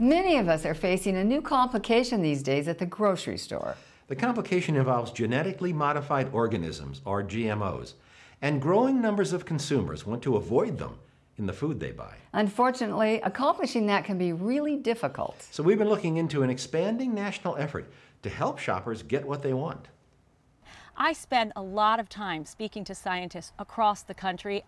Many of us are facing a new complication these days at the grocery store. The complication involves genetically modified organisms, or GMOs, and growing numbers of consumers want to avoid them in the food they buy. Unfortunately, accomplishing that can be really difficult. So we've been looking into an expanding national effort to help shoppers get what they want. I spend a lot of time speaking to scientists across the country,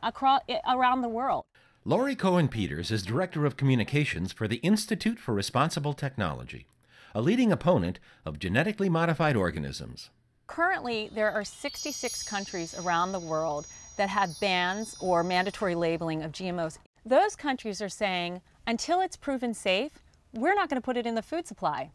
around the world. Lori Cohen-Peters is Director of Communications for the Institute for Responsible Technology, a leading opponent of genetically modified organisms. Currently, there are 66 countries around the world that have bans or mandatory labeling of GMOs. Those countries are saying, until it's proven safe, we're not going to put it in the food supply.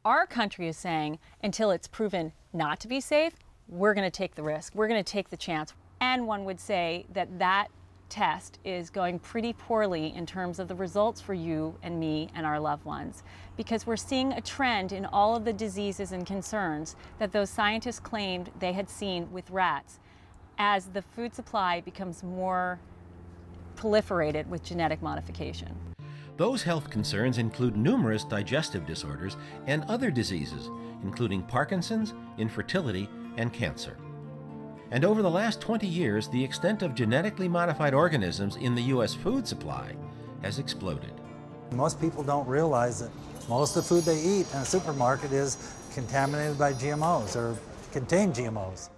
Our country is saying, until it's proven not to be safe, we're going to take the risk. We're going to take the chance. And one would say that that test is going pretty poorly in terms of the results for you and me and our loved ones, because we're seeing a trend in all of the diseases and concerns that those scientists claimed they had seen with rats as the food supply becomes more proliferated with genetic modification. Those health concerns include numerous digestive disorders and other diseases, including Parkinson's, infertility, and cancer. And over the last 20 years, the extent of genetically modified organisms in the U.S. food supply has exploded. Most people don't realize that most of the food they eat in a supermarket is contaminated by GMOs or contain GMOs.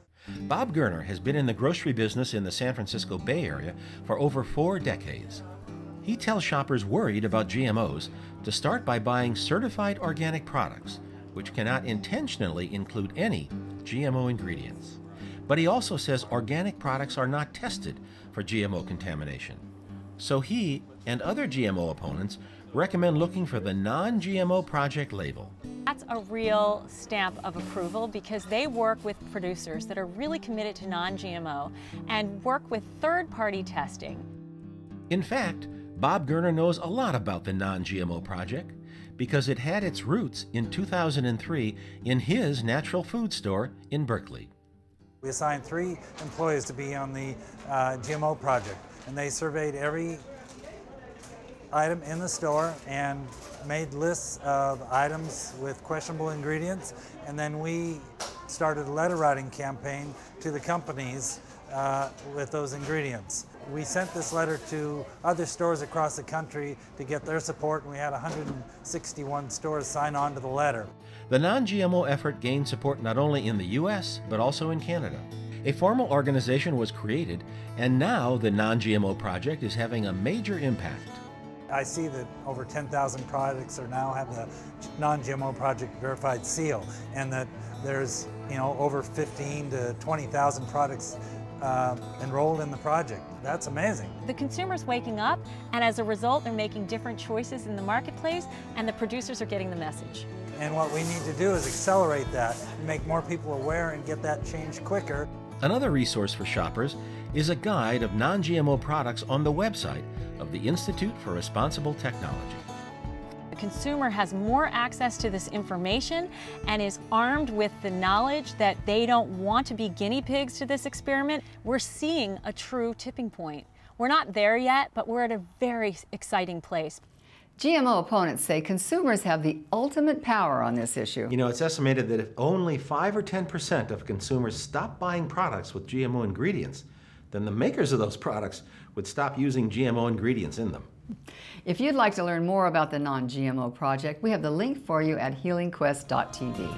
Bob Gerner has been in the grocery business in the San Francisco Bay Area for over 4 decades. He tells shoppers worried about GMOs to start by buying certified organic products, which cannot intentionally include any GMO ingredients. But he also says organic products are not tested for GMO contamination. So he and other GMO opponents recommend looking for the non-GMO project label. That's a real stamp of approval because they work with producers that are really committed to non-GMO and work with third-party testing. In fact, Bob Gerner knows a lot about the non-GMO project because it had its roots in 2003 in his natural food store in Berkeley. We assigned 3 employees to be on the GMO project, and they surveyed every item in the store and made lists of items with questionable ingredients, and then we started a letter writing campaign to the companies with those ingredients. We sent this letter to other stores across the country to get their support, and we had 161 stores sign on to the letter. The non-GMO effort gained support not only in the U.S., but also in Canada. A formal organization was created, and now the non-GMO project is having a major impact. I see that over 10,000 products are now have the non-GMO project verified seal, and that there's over 15 to 20,000 products enrolled in the project. That's amazing. The consumer's waking up, and as a result, they're making different choices in the marketplace, and the producers are getting the message. And what we need to do is accelerate that, make more people aware and get that change quicker. Another resource for shoppers is a guide of non-GMO products on the website of the Institute for Responsible Technology. The consumer has more access to this information and is armed with the knowledge that they don't want to be guinea pigs to this experiment. We're seeing a true tipping point. We're not there yet, but we're at a very exciting place. GMO opponents say consumers have the ultimate power on this issue. It's estimated that if only 5 or 10% of consumers stop buying products with GMO ingredients, then the makers of those products would stop using GMO ingredients in them. If you'd like to learn more about the non-GMO project, we have the link for you at healingquest.tv.